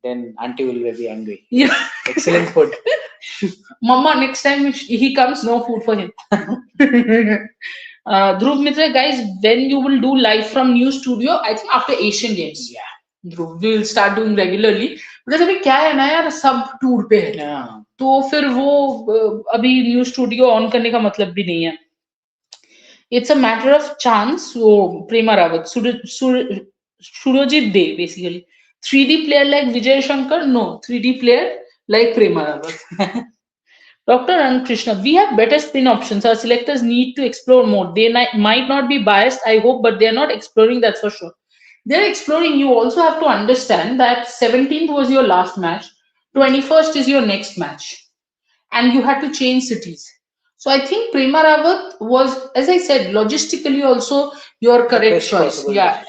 Speaker 2: Then auntie will be angry.
Speaker 1: Yeah.
Speaker 2: Excellent food.
Speaker 1: Mama, next time he comes, no food for him. Dhruv Mitra, guys, when you will do live from new studio, I think after Asian Games.
Speaker 2: Yeah.
Speaker 1: Dhruv, we will start doing regularly. Because अभी क्या है ना यार सब tour पे है तो फिर वो अभी न्यू स्टूडियो ऑन करने का मतलब भी नहीं है It's a matter of chance. So Prema Rawat, Surojit Day, basically. 3D player like Vijay Shankar? No, 3D player like Prema Rawat. Dr. Ankrishna, we have better spin options. Our selectors need to explore more. They might not be biased, I hope, but they're not exploring, that's for sure. They're exploring. You also have to understand that 17th was your last match, 21st is your next match, and you had to change cities. So I think Prema Rawat was, as I said, logistically also your correct choice. Yeah,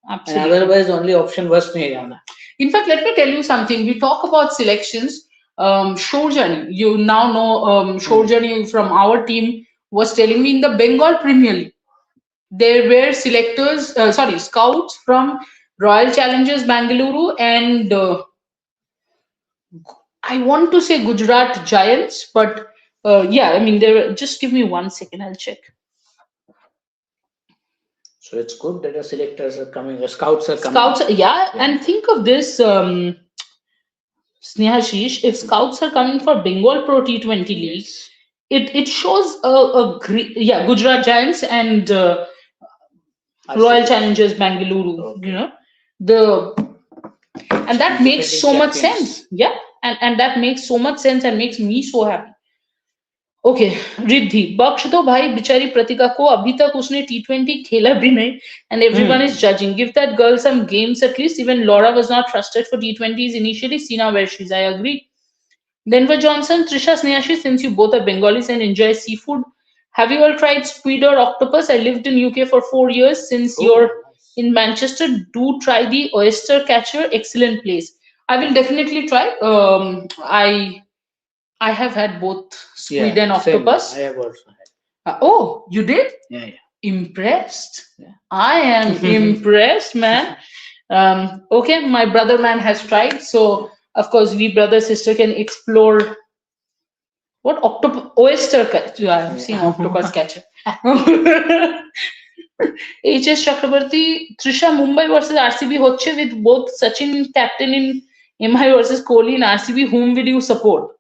Speaker 1: absolutely.
Speaker 2: And otherwise, only option was Haryana.
Speaker 1: In fact, let me tell you something. We talk about selections. Shorjani, you now know Shorjani from our team was telling me in the Bengal Premier League, there were selectors, scouts from Royal Challengers Bangalore and I want to say Gujarat Giants, but yeah, I mean, there. Just give me 1 second, I'll check.
Speaker 2: So it's good that the selectors are coming, scouts are coming.
Speaker 1: Scouts, yeah,
Speaker 2: Yeah.
Speaker 1: and think of this, Snehashish, if scouts are coming for Bengal Pro T20 League,
Speaker 2: Yes.
Speaker 1: it shows yeah, Gujarat Giants and Royal
Speaker 2: RCB.
Speaker 1: Challengers Bangalore,
Speaker 2: Okay.
Speaker 1: the and that makes
Speaker 2: Defending
Speaker 1: so much
Speaker 2: champions.
Speaker 1: sense. Yeah, and that makes so much sense and makes me so happy. Okay Riddhi बख्श दो भाई बेचारी प्रतिका को अभी तक उसने T20 खेला भी नहीं and everyone is
Speaker 2: Hmm.
Speaker 1: judging. Give that girl some games at least. Even Laura was not trusted for T20s initially. See now where she's. I agree. Denver Johnson, Trisha Snehashi, since you both are Bengalis and enjoy seafood, have you all tried squid or octopus? I lived in UK for 4 years. Since
Speaker 2: Oh,
Speaker 1: you're
Speaker 2: nice.
Speaker 1: in Manchester, do try the oyster catcher. Excellent place. I will definitely try. I have had both squid
Speaker 2: Yeah,
Speaker 1: and
Speaker 2: same. I
Speaker 1: octopus.
Speaker 2: have also had.
Speaker 1: Oh, you did?
Speaker 2: Yeah, yeah.
Speaker 1: Impressed.
Speaker 2: Yeah.
Speaker 1: I am impressed, man. Okay, my brother man has tried, so of course we brother sister can explore what octopus oyster catch. I'm seeing octopus catcher. HS Chakrabarti, Trisha Mumbai versus RCB hoche with both Sachin captain in MI versus Kohli in RCB. Whom will you support?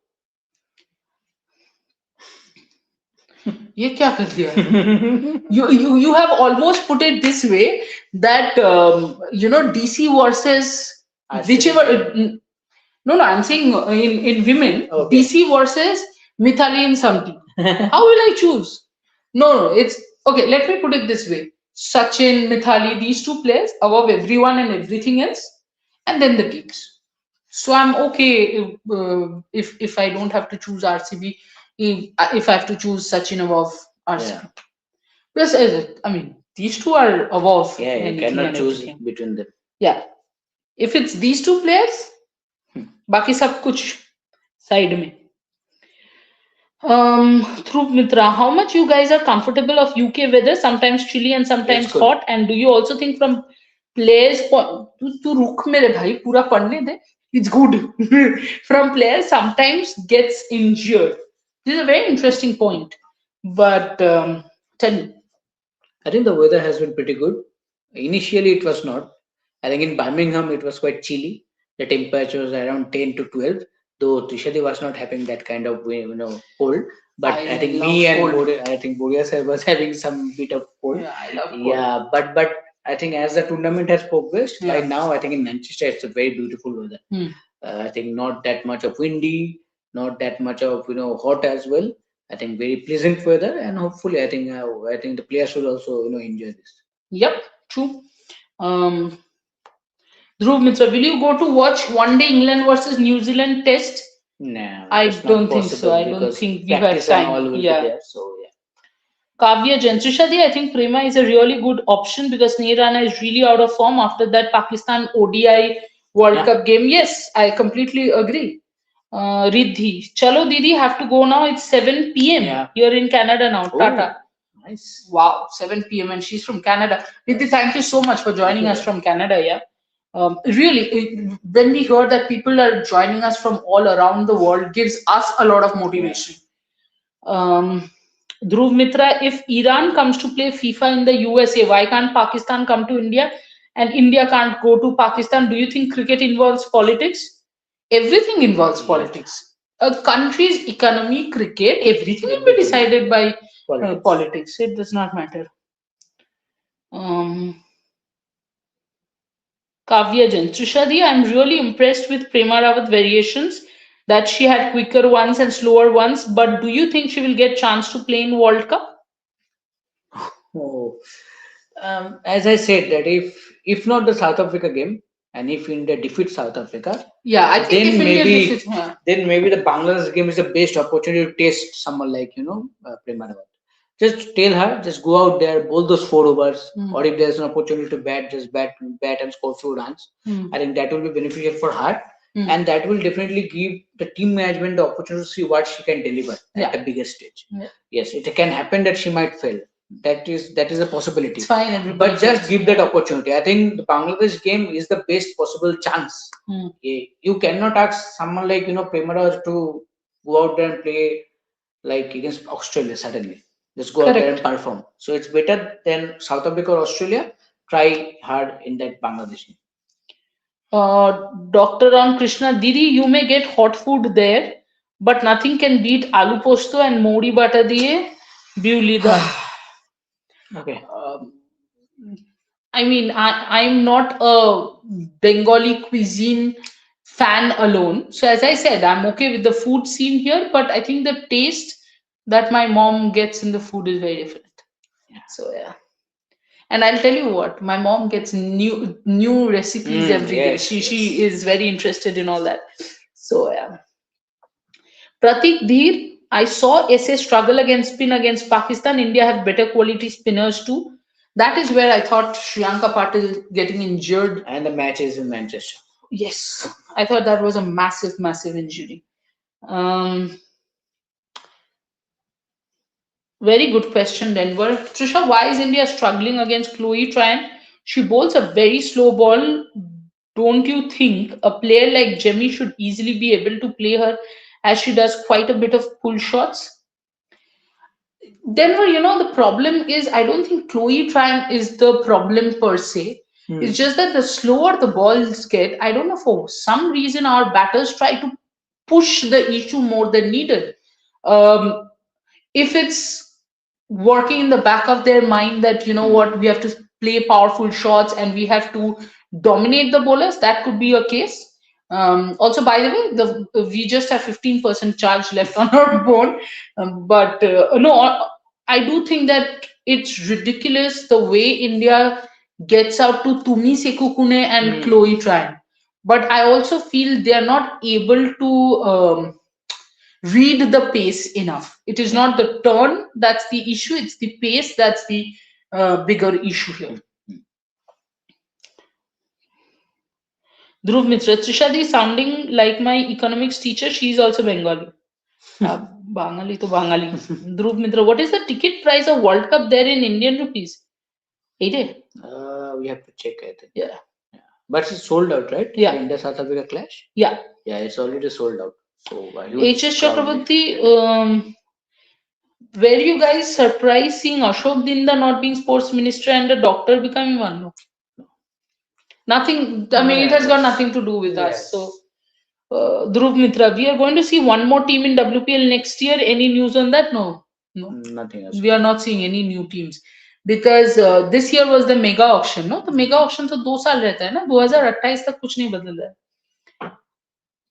Speaker 1: ये क्या कर दिया you have almost put it this way that DC versus whichever no I'm saying in women
Speaker 2: Okay.
Speaker 1: DC versus Mithali in some team. How will I choose? No, it's okay. Let me put it this way: Sachin, Mithali, these two players above everyone and everything else, and then the teams. So I'm okay if I don't have to choose RCB, if I have to choose Sachin above RCB.
Speaker 2: Yeah.
Speaker 1: Because I mean these two are above
Speaker 2: Yeah, you
Speaker 1: anything
Speaker 2: cannot
Speaker 1: and
Speaker 2: choose
Speaker 1: everything.
Speaker 2: between them.
Speaker 1: Yeah, if it's these two players, बाकी सब कुछ side में. Dhruv Mitra, how much you guys are comfortable of UK weather? Sometimes chilly and
Speaker 2: It's
Speaker 1: sometimes
Speaker 2: good.
Speaker 1: hot. And do you also think from players तू रुक मेरे भाई पूरा पढ़ने दे. It's good. From players sometimes gets injured. This is a very interesting point. But tell me.
Speaker 2: I think the weather has been pretty good. Initially, it was not. I think in Birmingham, it was quite chilly. The temperature was around 10 to 12, though Trishadi was not having that kind of cold. But I think
Speaker 1: love
Speaker 2: me and
Speaker 1: cold.
Speaker 2: I think Boria sir was having some bit of cold.
Speaker 1: Yeah, I love cold.
Speaker 2: Yeah, but I think as the tournament has progressed,
Speaker 1: Yeah.
Speaker 2: right now, I think in Manchester, it's a very beautiful weather. I think not that much of windy, not that much of hot as well. I think very pleasant weather, and hopefully, I think the players will also enjoy this.
Speaker 1: Yep, true. Um, Dhruv Mitra, will you go to watch one day England versus New Zealand test?
Speaker 2: No,
Speaker 1: I
Speaker 2: it's not
Speaker 1: don't think so.
Speaker 2: possible
Speaker 1: I don't
Speaker 2: because
Speaker 1: think we have
Speaker 2: practice and
Speaker 1: time.
Speaker 2: all will
Speaker 1: Yeah.
Speaker 2: be there. So yeah,
Speaker 1: Kavya Jantrishadi, I think Prema is a really good option because Neerana is really out of form after that Pakistan ODI World
Speaker 2: yeah,
Speaker 1: Cup game. Yes, I completely agree. Riddhi, chalo Didi, have to go now. It's 7 p.m.
Speaker 2: yeah.
Speaker 1: here in Canada now. Tata.
Speaker 2: Oh, nice.
Speaker 1: Wow, 7 p.m. and she's from Canada. Riddhi, thank you so much for joining us from Canada. Yeah. Really, when we hear that people are joining us from all around the world, gives us a lot of motivation. Um, Dhruv Mitra, if Iran comes to play FIFA in the USA, why can't Pakistan come to India and India can't go to Pakistan? Do you think cricket involves politics? Everything involves
Speaker 2: Yeah.
Speaker 1: politics. A country's economy, cricket, everything will be
Speaker 2: Everything.
Speaker 1: decided by
Speaker 2: Politics.
Speaker 1: politics. It does not matter. Um, Kavya Jan. Trishadi, I'm really impressed with Prema Rawat variations that she had quicker ones and slower ones. But do you think she will get chance to play in World Cup?
Speaker 2: Oh, as I said that if not the South Africa game, and if India defeats South Africa,
Speaker 1: Yeah, I think
Speaker 2: then
Speaker 1: if India
Speaker 2: maybe
Speaker 1: defeats, yeah.
Speaker 2: then maybe the Bangladesh game is the best opportunity to test someone like Prema Rawat. Just tell her, just go out there, bowl those 4 overs, or if there's an opportunity to bat, just bat and score few runs. I think that will be beneficial for her, and that will definitely give the team management the opportunity to see what she can deliver at the biggest stage.
Speaker 1: Yeah.
Speaker 2: Yes, it can happen that she might fail. That is a possibility.
Speaker 1: It's fine, everybody.
Speaker 2: But just give that opportunity. I think the Bangladesh game is the best possible chance. You cannot ask someone like Prema Rawat to go out there and play like against Australia suddenly. Just go out there and perform. So it's better than South Africa or Australia. Try hard in that Bangladesh.
Speaker 1: Dr. Ram Krishna, Didi, you may get hot food there, but nothing can beat aloo posto and mori bata diye biuli dal.
Speaker 2: Okay.
Speaker 1: I mean, I'm not a Bengali cuisine fan alone. So as I said, I'm okay with the food scene here, but I think the taste that my mom gets in the food is very different. So yeah. And I'll tell you what, my mom gets new recipes every day.
Speaker 2: Yes,
Speaker 1: She is very interested in all that. So yeah. Pratik Dheer, I saw SA struggle against spin against Pakistan. India have better quality spinners too. That is where I thought Shreyanka Patil getting injured.
Speaker 2: And the match is in Manchester.
Speaker 1: Yes, I thought that was a massive, massive injury. Um, Very good question, Denver. Trisha, why is India struggling against Chloe Tran? She bowls a very slow ball. Don't you think a player like Jemmy should easily be able to play her as she does quite a bit of pull shots? Denver, the problem is I don't think Chloe Tran is the problem per se. It's just that the slower the balls get, I don't know, for some reason our batters try to push the issue more than needed. Um, if it's working in the back of their mind that what, we have to play powerful shots and we have to dominate the bowlers, that could be a case. Also, by the way, we just have 15% charge left on our phone. But no, I do think that it's ridiculous the way India gets out to Tumi Sekukune and Chloe Tran. But I also feel they are not able to read the pace enough. It is not the turn that's the issue, it's the pace that's the bigger issue here. Dhruv Mitra, Trishadi sounding like my economics teacher, she is also Bengali. Bangali to Bangali. Dhruv Mitra, what is the ticket price of World Cup there in Indian rupees? 8?
Speaker 2: We have to check, I think.
Speaker 1: Yeah.
Speaker 2: But it's sold out, right?
Speaker 1: Yeah.
Speaker 2: India South Africa clash?
Speaker 1: Yeah.
Speaker 2: Yeah, it's already sold out. So
Speaker 1: HS Chakraborty, were you guys surprised seeing Ashok Dinda not being sports minister and a doctor becoming one? No. Nothing, I mean, it has got nothing to do with us. So, Dhruv Mitra, we are going to see one more team in WPL next year. Any news on that? No. No.
Speaker 2: Nothing else.
Speaker 1: We are not seeing any new teams. Because this year was the mega auction, no? The mega auction तो 2 साल रहता है ना, 2028 तक कुछ नहीं बदल रहा है.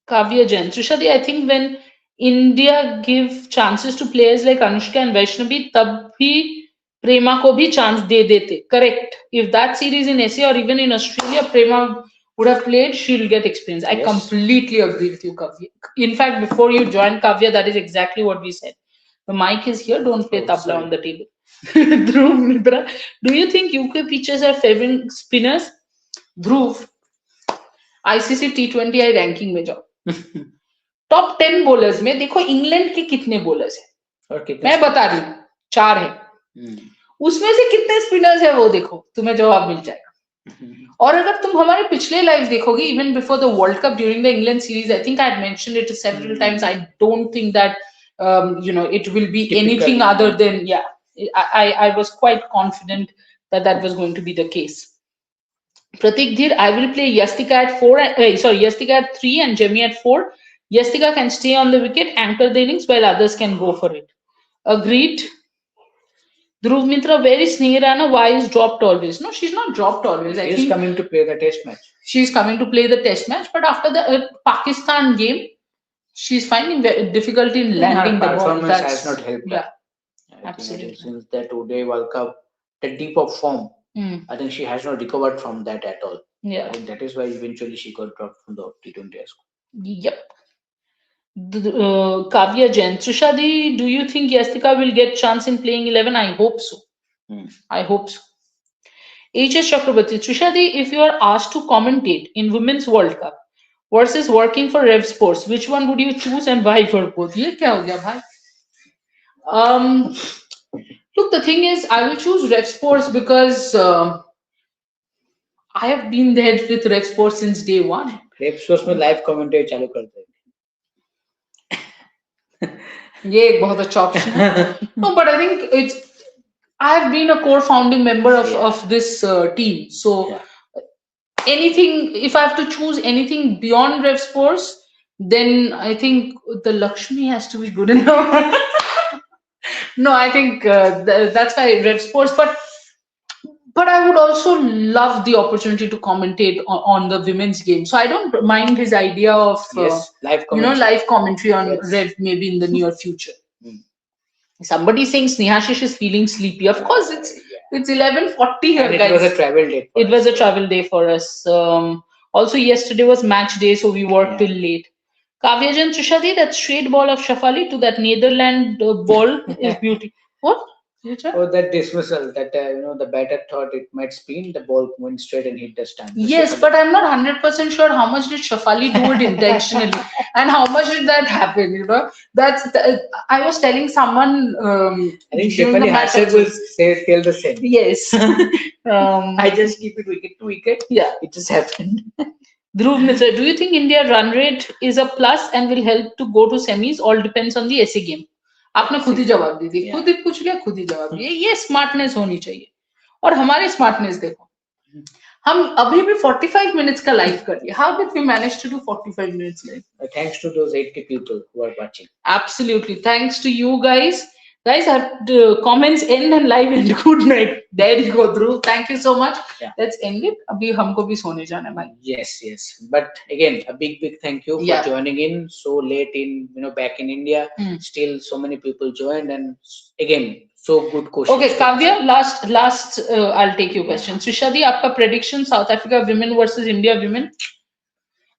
Speaker 1: Kavya Jain. Trishadi, I think when India give chances to players like Anushka and Vaishnavi, तब भी Prema को भी chance दे देते. Correct. If that series in SA or even in Australia, Prema would have played, she'll get experience. I completely agree with you, Kavya. In fact, before you joined Kavya, that is exactly what we said. The mic is here, don't play tabla on the table. Dhruv Mitra, do you think UK pitchers are favoring spinners? Dhruv, ICC T20 I ranking में जाओ. Top 10 bowlers में देखो England के कितने bowlers हैं. मैं बता रही हूँ 4 है. उसमें से कितने स्पिनर्स है वो देखो, तुम्हें जवाब मिल जाएगा. और अगर तुम हमारे पिछले लाइव देखोगे, even before the world cup during the England series, I think I had mentioned it several times. I don't think that it will be anything other than, I was quite confident that that was going to be the case. Pratik Dhir, I will play Yastika at 4. Yastika at 3 and Jemmy at 4. Yastika can stay on the wicket, anchor the innings, while others can go for it. Agreed. Dhruv Mitra, where is Sneha Rana? Why is dropped always? No, she's not dropped always.
Speaker 2: She's coming to play the test match.
Speaker 1: She's coming to play the test match, but after the Pakistan game, she's finding difficulty in landing the ball.
Speaker 2: Performance has not helped.
Speaker 1: Yeah,
Speaker 2: absolutely. Since that ODI World Cup, the deep of form, I think she has not recovered from that at all.
Speaker 1: Yeah,
Speaker 2: I think that is why eventually she got dropped from the T20 squad.
Speaker 1: Yep. Kavya Jain, Trishadi, do you think Yastika will get chance in playing 11? I hope so. I hope so. HS Chakrabarti, Trishadi, if you are asked to commentate in Women's World Cup versus working for Rev Sports, which one would you choose and why for both? ये क्या हो गया भाई? Look, the thing is, I will choose Rev Sports because I have been there with Rev Sports since day one.
Speaker 2: Rev Sports में live commentary चालू करते हैं.
Speaker 1: ये एक बहुत अच्छा option है. No, but I think I have been a core founding member of
Speaker 2: Yeah.
Speaker 1: this team. So
Speaker 2: Yeah.
Speaker 1: anything, if I have to choose anything beyond Rev Sports, then I think the Lakshmi has to be good enough. No, I think that's why Rev Sports. But I would also love the opportunity to commentate on the women's game. So I don't mind his idea of
Speaker 2: Yes, live commentary.
Speaker 1: live commentary on
Speaker 2: Yes.
Speaker 1: Rev maybe in the near future.
Speaker 2: Mm.
Speaker 1: Somebody saying Snehashish is feeling sleepy. Of course, it's 11:40 here,
Speaker 2: And it
Speaker 1: guys.
Speaker 2: was a travel day.
Speaker 1: It was a travel day for us. Also, yesterday was match day, so we worked till late. Kavyajan Trishadi, that straight ball of Shafali to that Netherland ball is beauty. What?
Speaker 2: Oh, that dismissal that the batter thought it might spin, the ball went straight and hit the stand.
Speaker 1: Yes, but I'm not 100% sure how much did Shafali do it intentionally and how much did that happen. I was telling someone.
Speaker 2: I think
Speaker 1: during the
Speaker 2: Shefali
Speaker 1: match
Speaker 2: herself will say tell the same.
Speaker 1: Yes.
Speaker 2: I just keep it wicket to wicket.
Speaker 1: Yeah.
Speaker 2: It just happened.
Speaker 1: Dhruv Mitra, do you think India run rate is a plus and will help to go to semis? All depends on the ऐसे game. आपने खुद ही जवाब दी थी, खुद ही पूछ लिया, खुद ही जवाब दिया. ये स्मार्टनेस होनी चाहिए. और हमारे स्मार्टनेस देखो, हम अभी भी 45 minutes का लाइव कर लिए. How did we manage to do 45 minutes live?
Speaker 2: Thanks to those 80 people who are watching.
Speaker 1: Absolutely, thanks to you guys. Guys, the comments end and live and good night. There you go, Dhruv. Thank you so much.
Speaker 2: Yeah.
Speaker 1: Let's end it. अभी हमको भी सोने जाना है भाई.
Speaker 2: Yes. But again, a big thank you for joining in so late in back in India. Still, so many people joined, and again, so good questions.
Speaker 1: Okay, Kavya, last I'll take your question. Trishadi, आपका prediction South Africa women versus India women.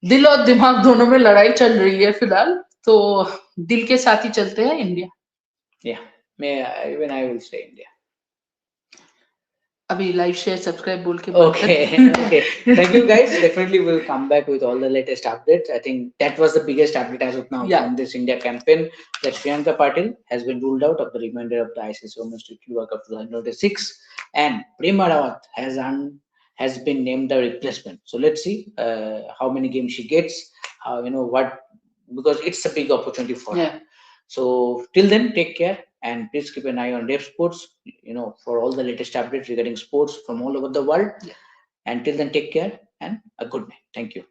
Speaker 1: दिल और दिमाग दोनों में लड़ाई चल रही है फिलहाल, तो दिल के साथ ही चलते हैं India.
Speaker 2: Yeah, even I will say India.
Speaker 1: अभी लाइव शेयर सब्सक्राइब बोल के
Speaker 2: Okay. Thank you guys. Definitely we'll come back with all the latest updates. I think that was the biggest update as of now from this India campaign, that Shreyanka Patil has been ruled out of the remainder of the ICC Women's T20 World Cup 2026, and Prema Rawat has been named the replacement. So let's see how many games she gets. What, because it's a big opportunity for her. So till then, take care and please keep an eye on Dev Sports, for all the latest updates regarding sports from all over the world. Until then, take care and a good night. Thank you.